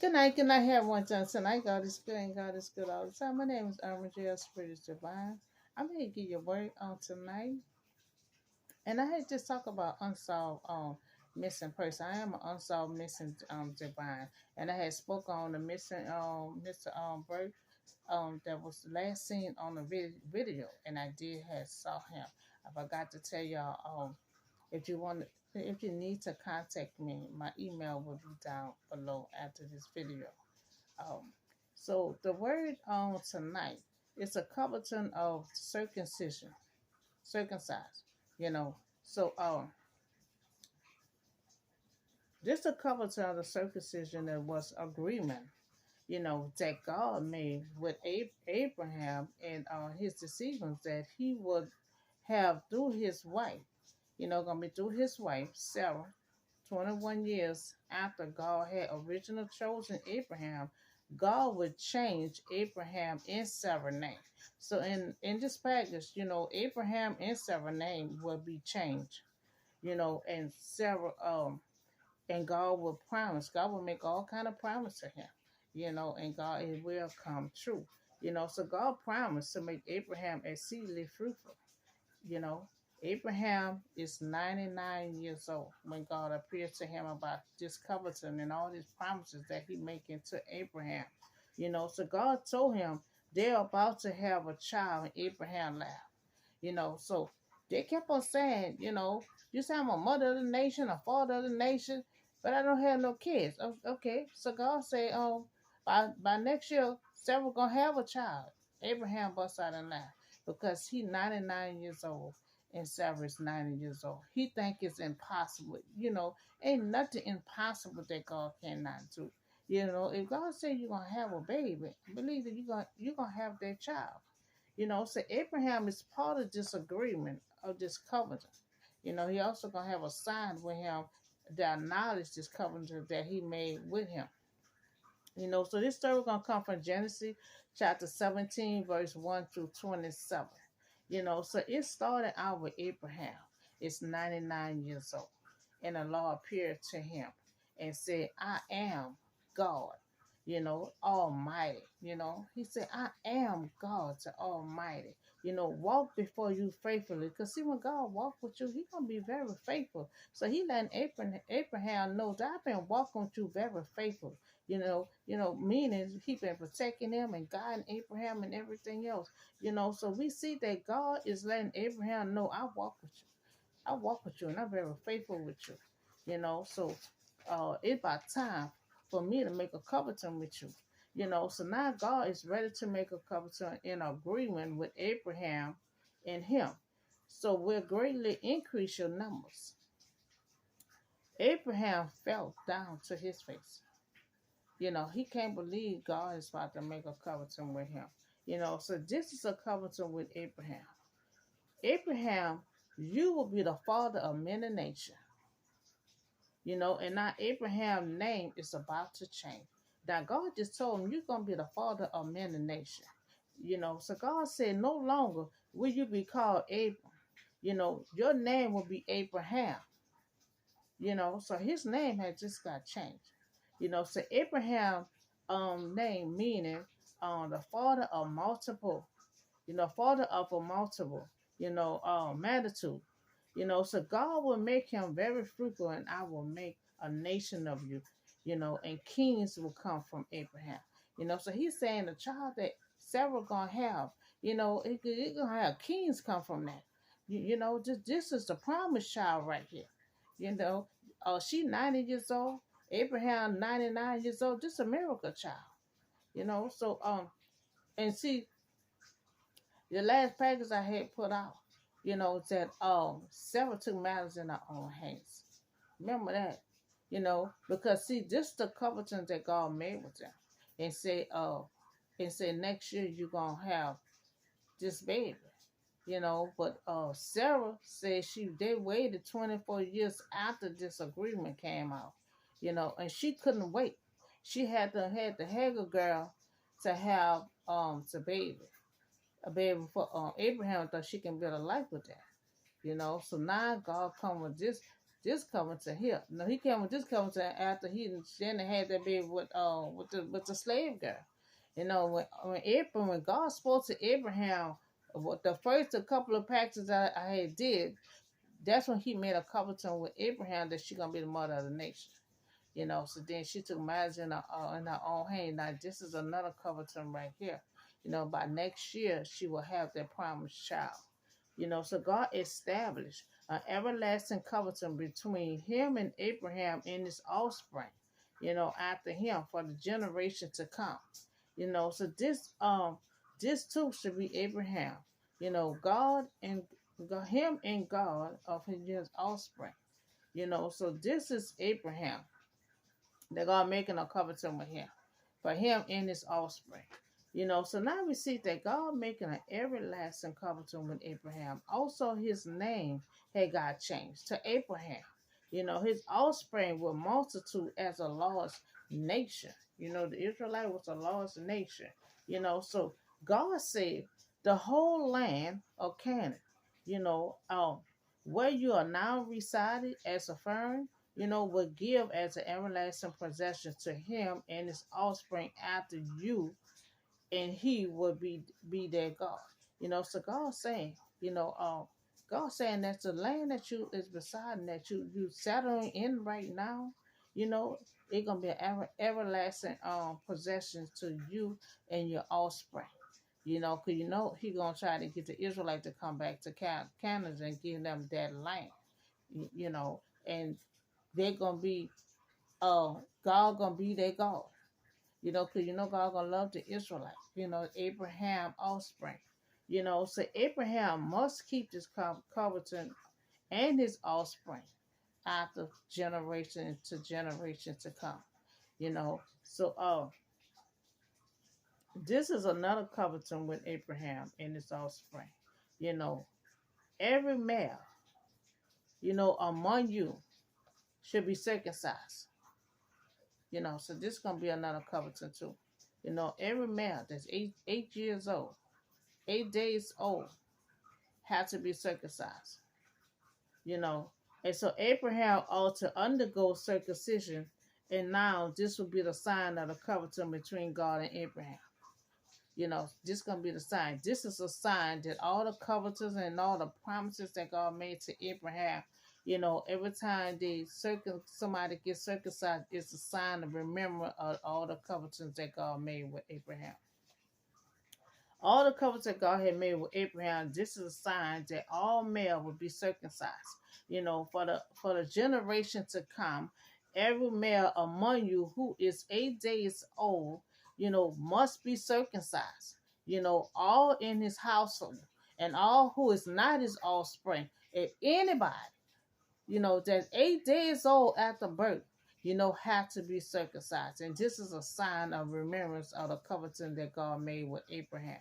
Good night, everyone. Tonight, God is good and God is good all the time. My name is J. Spirit is Divine. I'm here to give you a word on tonight. And I had just talk about unsolved missing person. I am an unsolved missing divine. And I had spoke on the missing Mr. Burke that was last seen on the video, and I did have saw him. I forgot to tell y'all if you want, if you need to contact me, my email will be down below after this video. Um, so the word on tonight is a coveting of circumcision, circumcised. You know, so this a coveting of the circumcision that was agreement. You know that God made with Abraham and his descendants that he would have through his wife. You know, gonna be through his wife Sarah 21 years after God had originally chosen Abraham, God would change Abraham and Sarah's name. So in this package, you know, Abraham and Sarah's name will be changed. You know, and Sarah and God will promise. God will make all kind of promise to him. You know, and God it will come true. You know, so God promised to make Abraham exceedingly fruitful. You know, Abraham is 99 years old when God appeared to him about this covenant and all these promises that he making to Abraham. You know, so God told him they're about to have a child, and Abraham laughed. You know, so they kept on saying, you know, you say I'm a mother of the nation, a father of the nation, but I don't have no kids. Okay, so God said, by next year, Sarah gonna have a child. Abraham busts out and laughed because he 99 years old and Sarah is 90 years old. He think it's impossible. You know, ain't nothing impossible that God cannot do. You know, if God said you're gonna have a baby, believe that you're gonna have that child. You know, so Abraham is part of this agreement of this covenant. You know, he also gonna have a sign with him that acknowledge this covenant that he made with him. You know, so this story gonna come from Genesis chapter 17, verse 1 through 27. You know, so it started out with Abraham. It's 99 years old. And the Lord appeared to him and said, I am God, you know, Almighty. You know, he said, I am God to Almighty. You know, walk before you faithfully. Because see, when God walk with you, he going to be very faithful. So he letting Abraham know that I've been walking with you very faithful. Meaning he been protecting him and guiding Abraham and everything else. You know, so we see that God is letting Abraham know I walk with you. I walk with you and I'm very faithful with you. You know, so it's about time for me to make a covenant with you. You know, so now God is ready to make a covenant in agreement with Abraham and him. So we'll greatly increase your numbers. Abraham fell down to his face. You know, he can't believe God is about to make a covenant with him. You know, so this is a covenant with Abraham. Abraham, you will be the father of many nations. You know, and now Abraham's name is about to change. Now God just told him you're gonna be the father of many nations. You know, so God said no longer will you be called Abram. You know, your name will be Abraham. You know, so his name had just got changed. You know, so Abraham name meaning the father of multiple, you know, father of a multiple, you know, magnitude. You know, so God will make him very fruitful, and I will make a nation of you, you know, and kings will come from Abraham. You know, so he's saying the child that Sarah gonna have, you know, it gonna have kings come from that. You know, this is the promised child right here. You know, she 90 years old, Abraham 99 years old. This is a miracle child. You know, so and see the last package I had put out, you know, that Sarah took matters in her own hands. Remember that, you know, because see, this the covenant that God made with them, and say next year you're gonna have this baby, you know. But Sarah said they waited 24 years after this agreement came out, you know, and she couldn't wait. She had the Hagar girl to have the baby a baby for Abraham thought she can build a life with that. You know, so now God come with this. this covenant to him. No, he came with this covenant after he then had that baby with the slave girl. You know, when God spoke to Abraham, what the first a couple of practices I had did, that's when he made a covenant with Abraham that she's gonna be the mother of the nation. You know, so then she took matters in her own hand. Now this is another covenant right here. You know, by next year she will have that promised child. You know, so God established an everlasting covenant between him and Abraham and his offspring, you know, after him for the generation to come. You know, so this too should be Abraham. You know, him and God of his offspring. You know, so this is Abraham. That God making a covenant with him, for him and his offspring. You know, so now we see that God making an everlasting covenant with Abraham. Also, his name had got changed to Abraham. You know, his offspring were multitude as a large nation. You know, the Israelite was a large nation. You know, so God said the whole land of Canaan, you know, where you are now resided as a foreign, you know, will give as an everlasting possession to him and his offspring after you, and he will be their God. You know, so God saying, you know, God saying that the land that you is beside and that you settling in right now, you know, it's gonna be an everlasting possession to you and your offspring. You know, cause you know he gonna try to get the Israelites to come back to Canada and give them that land. You know, and they're gonna be God gonna be their God. You know, because you know God gonna love the Israelites. You know, Abraham offspring. You know, so Abraham must keep this covenant and his offspring after generation to generation to come. You know, so this is another covenant with Abraham and his offspring. You know, every male, you know, among you should be circumcised. You know, so this is gonna be another covenant too. You know, every male that's 8 years old, 8 days old, had to be circumcised. You know, and so Abraham ought to undergo circumcision, and now this will be the sign of the covenant between God and Abraham. You know, this is gonna be the sign. This is a sign that all the covenants and all the promises that God made to Abraham, you know, every time somebody gets circumcised, it's a sign of remembrance of all the covenants that God made with Abraham. All the covenants that God had made with Abraham, this is a sign that all male will be circumcised. You know, for the generation to come, every male among you who is 8 days old, you know, must be circumcised. You know, all in his household and all who is not his offspring. If anybody, you know, that's 8 days old after birth, you know, have to be circumcised. And this is a sign of remembrance of the covenant that God made with Abraham.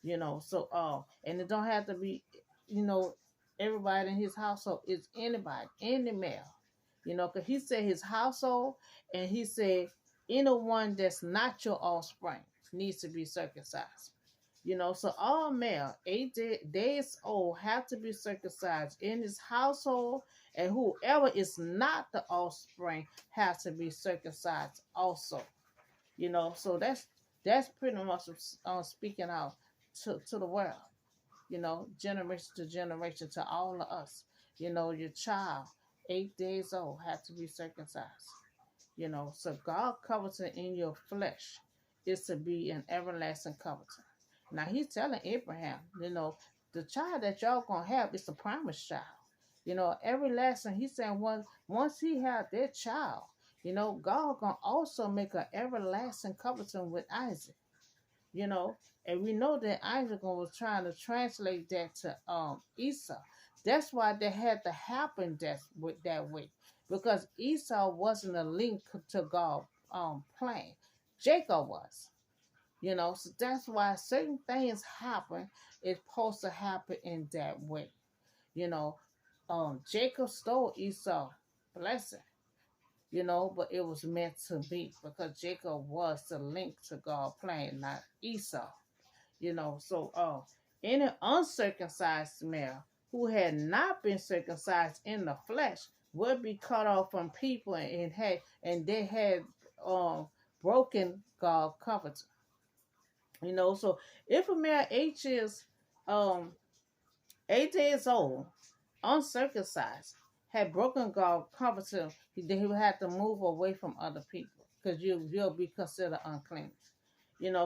You know, so and it don't have to be, you know, everybody in his household. It's anybody, any male. You know, because he said his household, and he said anyone that's not your offspring needs to be circumcised. You know, so all male 8 days old have to be circumcised in his household, and whoever is not the offspring has to be circumcised also. You know, so that's pretty much speaking out to the world. You know, generation to generation, to all of us. You know, your child, 8 days old, have to be circumcised. You know, so God covenant in your flesh is to be an everlasting covenant. Now he's telling Abraham, you know, the child that y'all gonna have is the promised child. You know, everlasting. He said once he had that child, you know, God gonna also make an everlasting covenant with Isaac. You know, and we know that Isaac was trying to translate that to Esau. That's why that had to happen that way, because Esau wasn't a link to God plan. Jacob was. You know, so that's why certain things happen. It's supposed to happen in that way. You know, Jacob stole Esau blessing. You know, but it was meant to be, because Jacob was the link to God plan, not Esau. You know, so any uncircumcised male who had not been circumcised in the flesh would be cut off from people, and they had um broken God covenant. So if a man um 8 years old, uncircumcised, had broken God covenant, then he would have to move away from other people because you'll be considered unclean.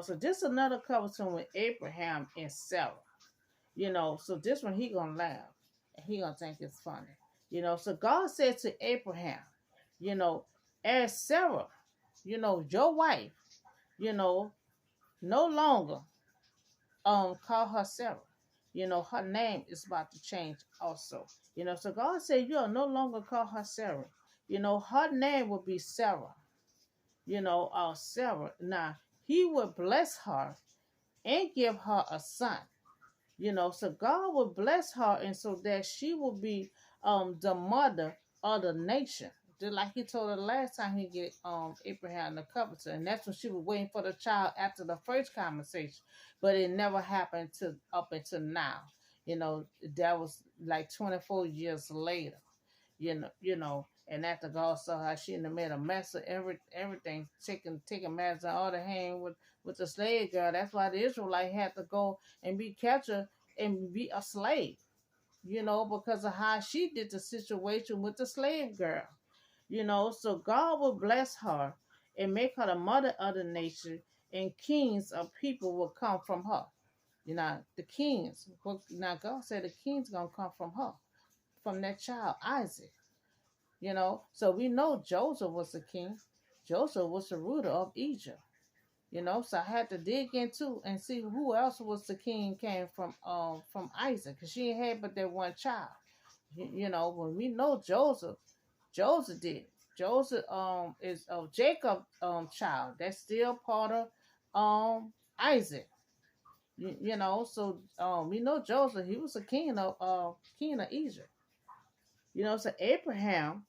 So this is another covenant with Abraham and Sarah. So this one he gonna laugh and he gonna think it's funny. So God said to Abraham, you know, as Sarah, your wife, you know, no longer call her Sarah. Her name is about to change also. So God said you'll no longer call her Sarah. Her name will be Sarah. Sarah. Now he will bless her and give her a son. So God will bless her, and so that she will be the mother of the nation. Just like he told her last time he get Abraham the covenant, and that's when she was waiting for the child after the first conversation, but it never happened to up until now. That was like 24 years later. And after God saw how she made a mess of everything, taking matters out of hand with the slave girl. That's why the Israelite had to go and be captured and be a slave, because of how she did the situation with the slave girl. So God will bless her and make her the mother of the nation, and kings of people will come from her. The kings. Now God said the kings gonna come from her, from that child Isaac. So we know Joseph was the king. Joseph was the ruler of Egypt. So I had to dig into and see who else was the king came from Isaac, because she ain't had but that one child. When we know Joseph did. Joseph is Jacob child. That's still part of Isaac. So we know Joseph, he was a king of Egypt. So Abraham,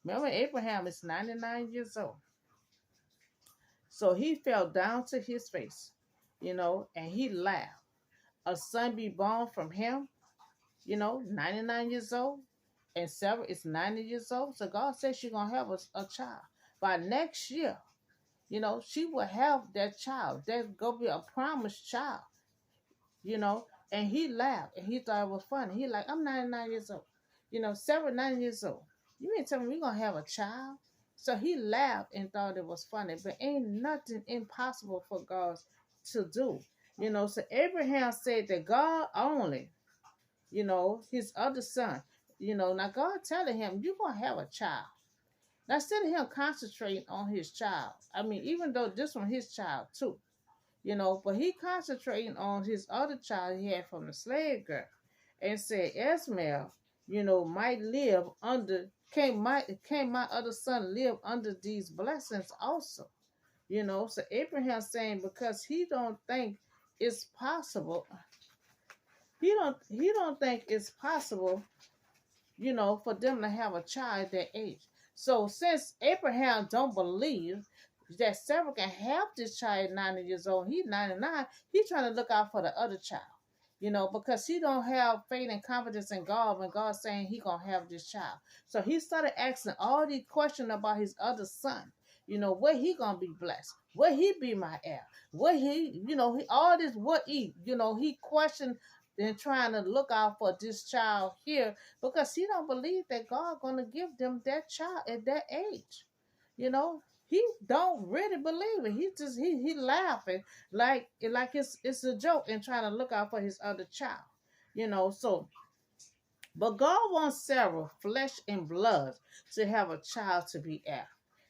remember Abraham is 99 years old. So he fell down to his face, and he laughed. A son be born from him, 99 years old, and Sarah is 90 years old. So God says she's going to have a child. By next year, she will have that child. There's going to be a promised child, and he laughed, and he thought it was funny. He like, I'm 99 years old. Sarah 90 years old. You mean tell me we're going to have a child? So he laughed and thought it was funny, but ain't nothing impossible for God to do. So Abraham said that God only, his other son, now God telling him, you're going to have a child. Now, instead of him concentrating on his child, I mean, even though this one his child too, but he concentrating on his other child he had from the slave girl, and said, Ishmael, might live under, can my other son live under these blessings also? So Abraham saying, because he don't think it's possible, he don't think it's possible, for them to have a child that age. So since Abraham don't believe that Sarah can have this child at 90 years old, he's 99, he's trying to look out for the other child. Because he don't have faith and confidence in God when God's saying he gonna have this child. So he started asking all these questions about his other son. Where he gonna be blessed? Where he be my heir? Where he, he all this what he questioned and trying to look out for this child here, because he don't believe that God gonna give them that child at that age. He don't really believe it. He just he laughing like it's a joke and trying to look out for his other child. So but God wants Sarah, flesh and blood, to have a child to be heir.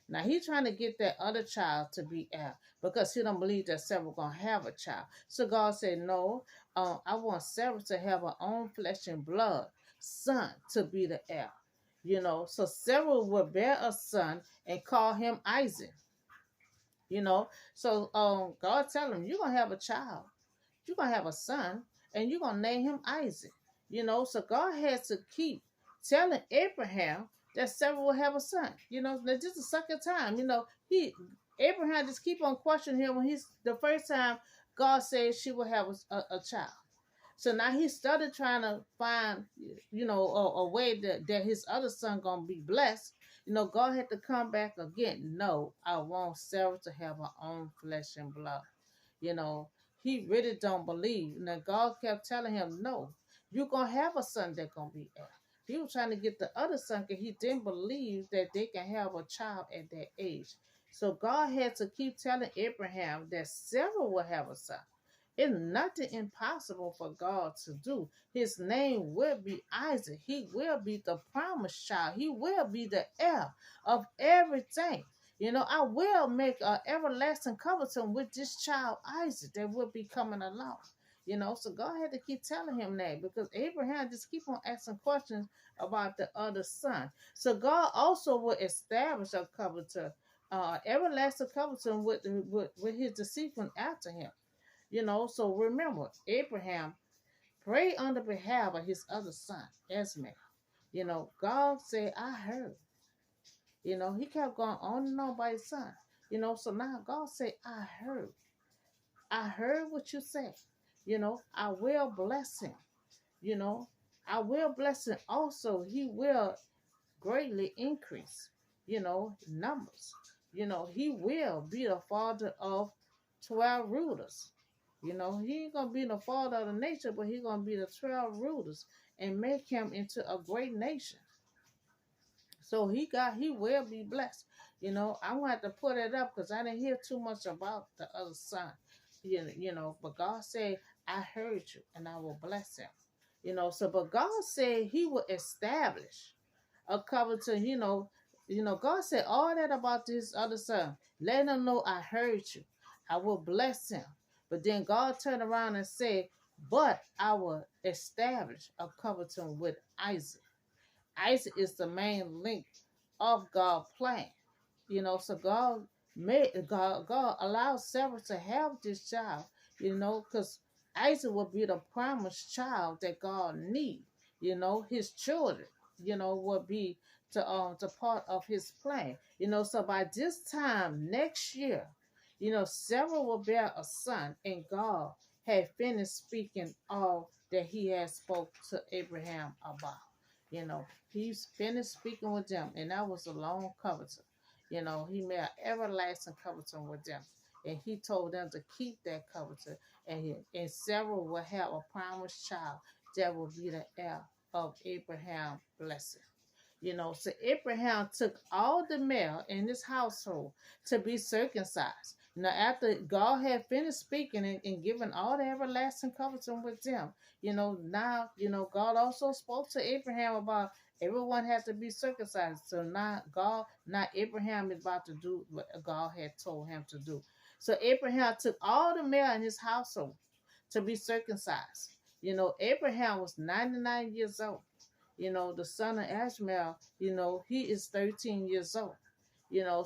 Now he trying to get that other child to be heir because he don't believe that Sarah gonna have a child. So God said, no, I want Sarah to have her own flesh and blood son to be the heir. So Sarah will bear a son and call him Isaac. So God tell him, you're gonna have a child, you're gonna have a son, and you're gonna name him Isaac. So God has to keep telling Abraham that Sarah will have a son. This is the second time. Abraham just keep on questioning him when he's the first time God said she will have a child. So now he started trying to find, a way that his other son gonna be blessed. God had to come back again. No, I want Sarah to have her own flesh and blood. You know, he really don't believe. Now God kept telling him, no, you're gonna have a son that's gonna be heir. He was trying to get the other son because he didn't believe that they can have a child at that age. So God had to keep telling Abraham that Sarah will have a son. It's nothing impossible for God to do. His name will be Isaac. He will be the promised child. He will be the heir of everything. I will make an everlasting covenant with this child Isaac that will be coming along. So God had to keep telling him that because Abraham just keep on asking questions about the other son. So God also will establish a covenant, everlasting covenant with his descendant after him. So remember, Abraham prayed on the behalf of his other son, Esme. God said, I heard. He kept going on and on by his son. So now God said, I heard. I heard what you said. I will bless him. You know, I will bless him. Also, he will greatly increase, numbers. He will be the father of 12 rulers. He ain't gonna be the father of the nation, but he gonna be the 12 rulers and make him into a great nation. So he will be blessed. I'm gonna have to put it up because I didn't hear too much about the other son. But God said, I heard you and I will bless him. But God said he will establish a covenant, God said all that about this other son. Let him know I heard you. I will bless him. But then God turned around and said, but I will establish a covenant with Isaac. Isaac is the main link of God's plan. So God allowed Sarah to have this child, because Isaac will be the promised child that God needs. His children, will be to part of his plan. So by this time next year, Sarah will bear a son, and God had finished speaking all that he had spoke to Abraham about. He's finished speaking with them, and that was a long covenant. He made an everlasting covenant with them. And he told them to keep that covenant. And Sarah will have a promised child that will be the heir of Abraham's blessing. So Abraham took all the male in his household to be circumcised. Now, after God had finished speaking and giving all the everlasting covenant with them, now, God also spoke to Abraham about everyone had to be circumcised. So now Abraham is about to do what God had told him to do. So Abraham took all the male in his household to be circumcised. Abraham was 99 years old. The son of Ashmael, he is 13 years old.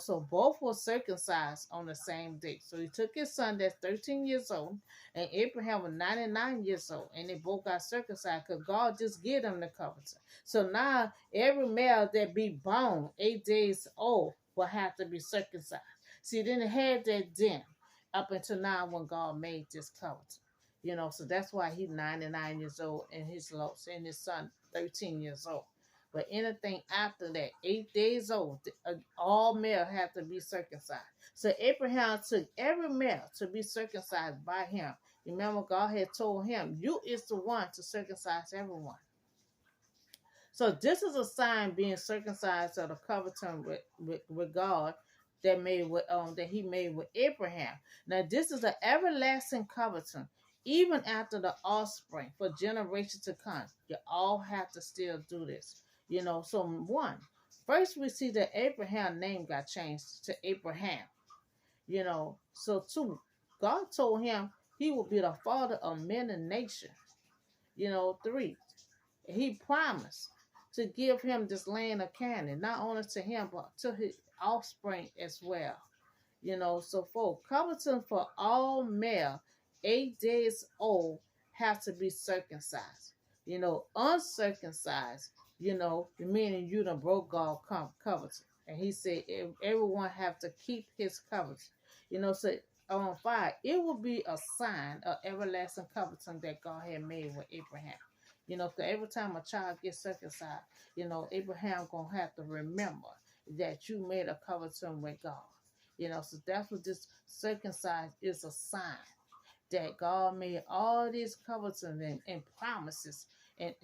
So both were circumcised on the same day. So he took his son that's 13 years old, and Abraham was 99 years old, and they both got circumcised because God just gave them the covenant. So now every male that be born 8 days old will have to be circumcised. See, then it had that then up until now when God made this covenant. So that's why he's 99 years old and his son 13 years old. But anything after that, 8 days old, all male have to be circumcised. So Abraham took every male to be circumcised by him. Remember, God had told him, you is the one to circumcise everyone. So this is a sign being circumcised of the covenant with God that he made with Abraham. Now this is an everlasting covenant, even after the offspring for generations to come. You all have to still do this. So first we see that Abraham's name got changed to Abraham. So two, God told him he would be the father of many nations. Three, he promised to give him this land of Canaan, not only to him, but to his offspring as well. So four, covenant for all male 8 days old have to be circumcised. Uncircumcised, meaning you done broke God's covenant. And he said everyone have to keep his covenant. So on fire, it will be a sign of everlasting covenant that God had made with Abraham. You know, 'cause every time a child gets circumcised, you know, Abraham gonna have to remember that you made a covenant with God. You know, so that's what this circumcised is, a sign that God made all these covenants and promises and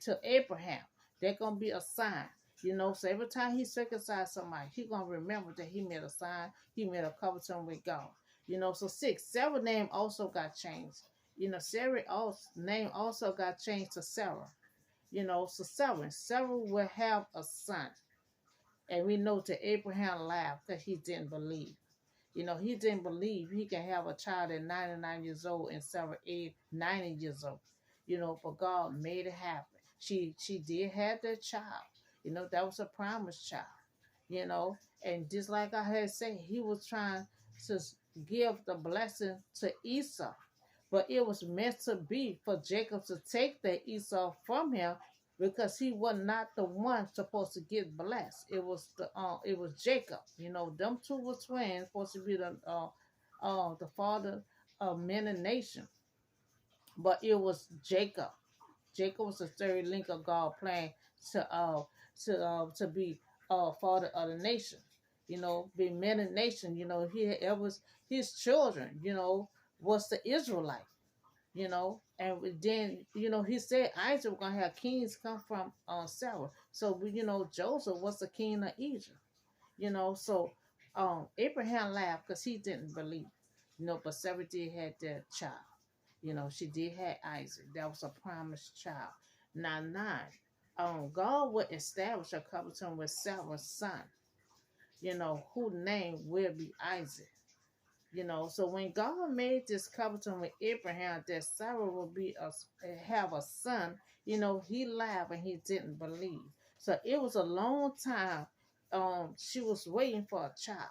to Abraham. They're gonna be a sign. You know, so every time he circumcised somebody, he gonna remember that he made a sign, he made a covenant with God. You know, so six, Sarah's name also got changed. You know, Sarah's name also got changed to Sarah. You know, so Sarah will have a son. And we know that Abraham laughed because he didn't believe. You know, he didn't believe he can have a child at 99 years old and Sarah 90 years old. You know, but God made it happen. She did have that child. You know, that was a promised child. You know, and just like I had said, he was trying to give the blessing to Esau. But it was meant to be for Jacob to take the Esau from him because he was not the one supposed to get blessed. It was Jacob. You know, them two were twins, supposed to be the father of many nations. But it was Jacob. Jacob was the third link of God plan to be father of the nation. You know, be many nations. You know, it was his children. You know, was the Israelite. You know, and then he said Isaac was gonna have kings come from Sarah. So Joseph was the king of Egypt. You know, so Abraham laughed because he didn't believe. You know, but Sarah did had that child. You know, she did have Isaac. That was a promised child. Now nine, God would establish a covenant with Sarah's son. You know, whose name will be Isaac. You know, so when God made this covenant with Abraham that Sarah would have a son, he laughed and he didn't believe. So it was a long time. She was waiting for a child.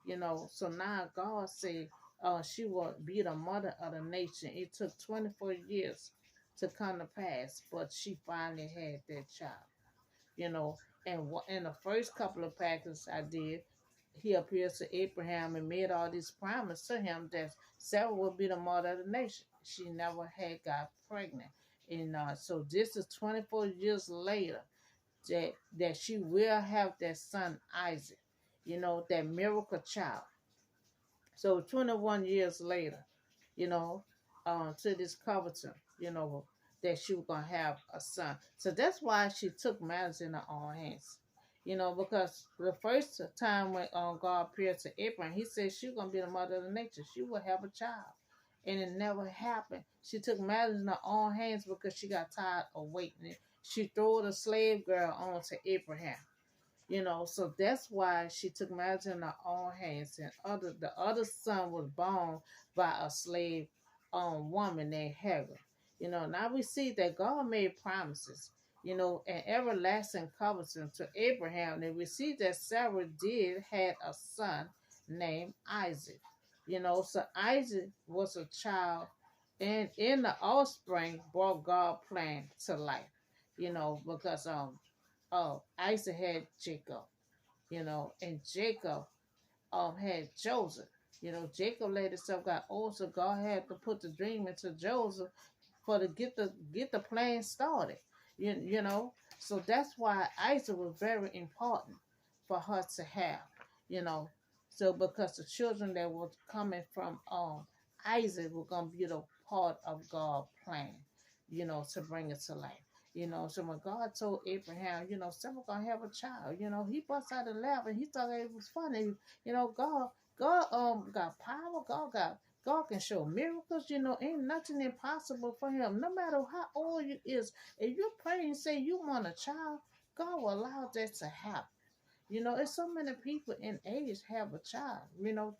You know, so now God said she will be the mother of the nation. It took 24 years to come to pass, but she finally had that child. You know, and in the first couple of packages I did, he appears to Abraham and made all these promises to him that Sarah would be the mother of the nation. She never had got pregnant. And so this is 24 years later that she will have that son Isaac, that miracle child. So 21 years later, you know, to this covenant, that she was gonna have a son. So that's why she took matters in her own hands. Because the first time when God appeared to Abraham, he said she was gonna be the mother of the nation. She would have a child. And it never happened. She took matters in her own hands because she got tired of waiting. She threw the slave girl on to Abraham. So that's why she took matters in her own hands. And the other son was born by a slave woman named Hagar. Now we see that God made promises, and everlasting covenant to Abraham. And we see that Sarah did had a son named Isaac. So Isaac was a child, and in the offspring brought God plan to life. Because Isaac had Jacob, and Jacob had Joseph. Jacob later himself got old, so God had to put the dream into Joseph for to get the plan started. So that's why Isaac was very important for her to have. You know, so because the children that were coming from Isaac were gonna be the part of God's plan. To bring it to life. So when God told Abraham, Sarah gonna have a child, he bust out a laugh and he thought it was funny. God got power, God can show miracles, ain't nothing impossible for him. No matter how old you is, if you pray and say you want a child, God will allow that to happen. It's so many people in age have a child,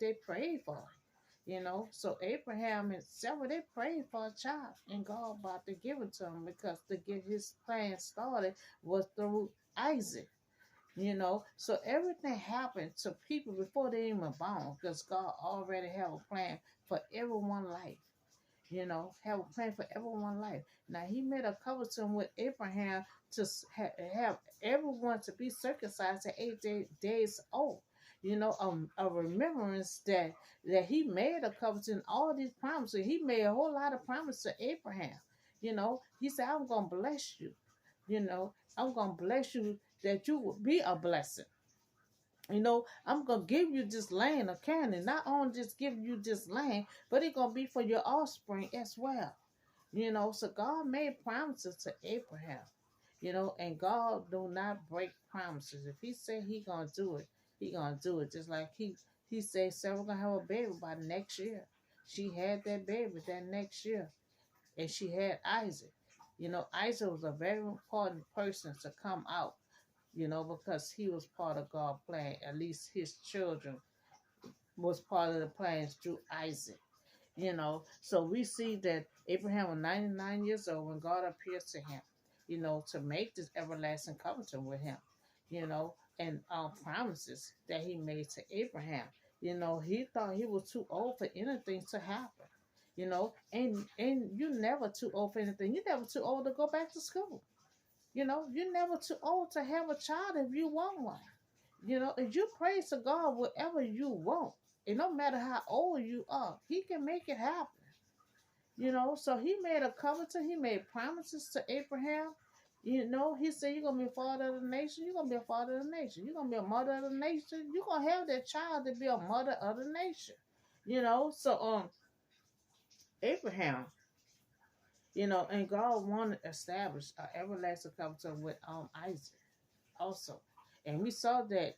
they pray for it. So Abraham and Sarah, they prayed for a child, and God about to give it to him because to get his plan started was through Isaac. So everything happened to people before they even born because God already have a plan for everyone's life. Have a plan for everyone's life. Now he made a covenant with Abraham to have everyone to be circumcised at 8 days old. a remembrance that he made a covenant and all these promises. He made a whole lot of promises to Abraham. He said, I'm gonna bless you. I'm gonna bless you that you will be a blessing. I'm gonna give you this land of Canaan. Not only just give you this land, but it's gonna be for your offspring as well. So God made promises to Abraham. And God do not break promises. If He said He gonna do it, He gonna do it. Just like He said Sarah gonna have a baby by next year. She had that baby that next year, and she had Isaac. Isaac was a very important person to come out. Because he was part of God's plan. At least his children was part of the plans through Isaac. So we see that Abraham was 99 years old when God appeared to him, to make this everlasting covenant with him, and promises that he made to Abraham. He thought he was too old for anything to happen, and you're never too old for anything. You're never too old to go back to school. You're never too old to have a child if you want one. If you pray to God whatever you want, and no matter how old you are, He can make it happen. So He made a covenant, He made promises to Abraham. He said, you're going to be a father of the nation, you're going to be a father of the nation, you're going to be a mother of the nation, you're going to have that child to be a mother of the nation. So Abraham, and God wanted to establish an everlasting covenant with Isaac also. And we saw that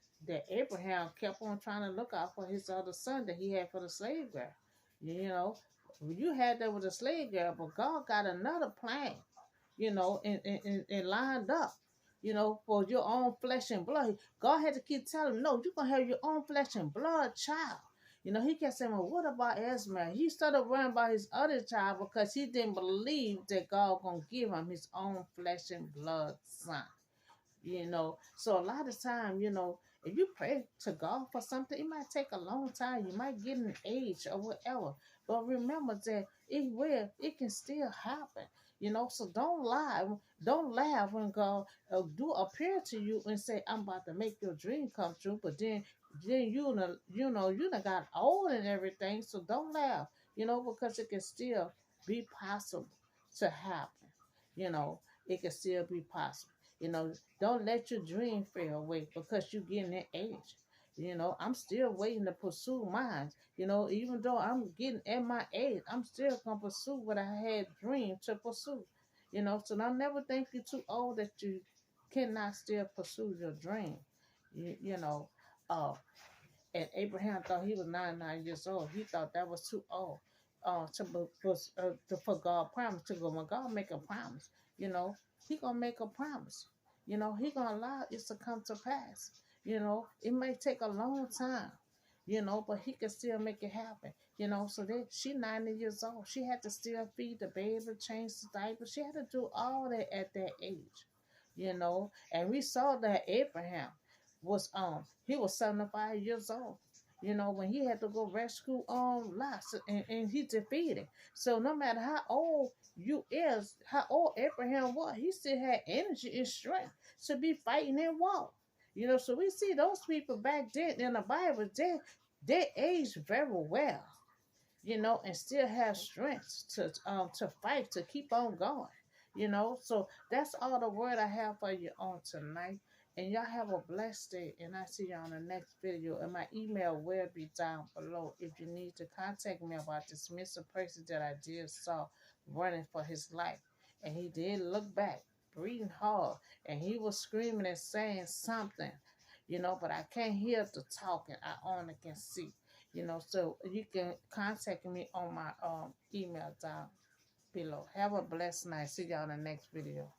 Abraham kept on trying to look out for his other son that he had for the slave girl. You had that with the slave girl, but God got another plan, and lined up, for your own flesh and blood. God had to keep telling him, no, you're going to have your own flesh and blood child. He kept saying, well, what about Esma? He started worrying about his other child because he didn't believe that God was going to give him his own flesh and blood son. So a lot of time, if you pray to God for something, it might take a long time. You might get an age or whatever. But remember that it can still happen. So don't lie. Don't laugh when God do appear to you and say, I'm about to make your dream come true. But then you done got old and everything. So don't laugh, because it can still be possible to happen. It can still be possible. Don't let your dream fade away because you're getting that age. I'm still waiting to pursue mine. Even though I'm getting at my age, I'm still gonna pursue what I had dreamed to pursue. So don't never think you're too old that you cannot still pursue your dream. You know, uh, and Abraham thought he was 99 years old. He thought that was too old for God promise to go. When God make a promise, He gonna make a promise. He gonna allow it to come to pass. It may take a long time. But He can still make it happen. So that she 90 years old. She had to still feed the baby, change the diaper. She had to do all that at that age. And we saw that Abraham was he was 75 years old. When he had to go rescue Lot, and he defeated. So no matter how old how old Abraham was, he still had energy and strength to be fighting and walk. So we see those people back then in the Bible, they aged very well, and still have strength to fight, to keep on going. So that's all the word I have for you on tonight. And y'all have a blessed day. And I see y'all on the next video. And my email will be down below if you need to contact me about this missing person that I did saw running for his life. And he did look back, breathing hard. And he was screaming and saying something, but I can't hear the talking. I only can see. So you can contact me on my email down below. Have a blessed night. See y'all in the next video.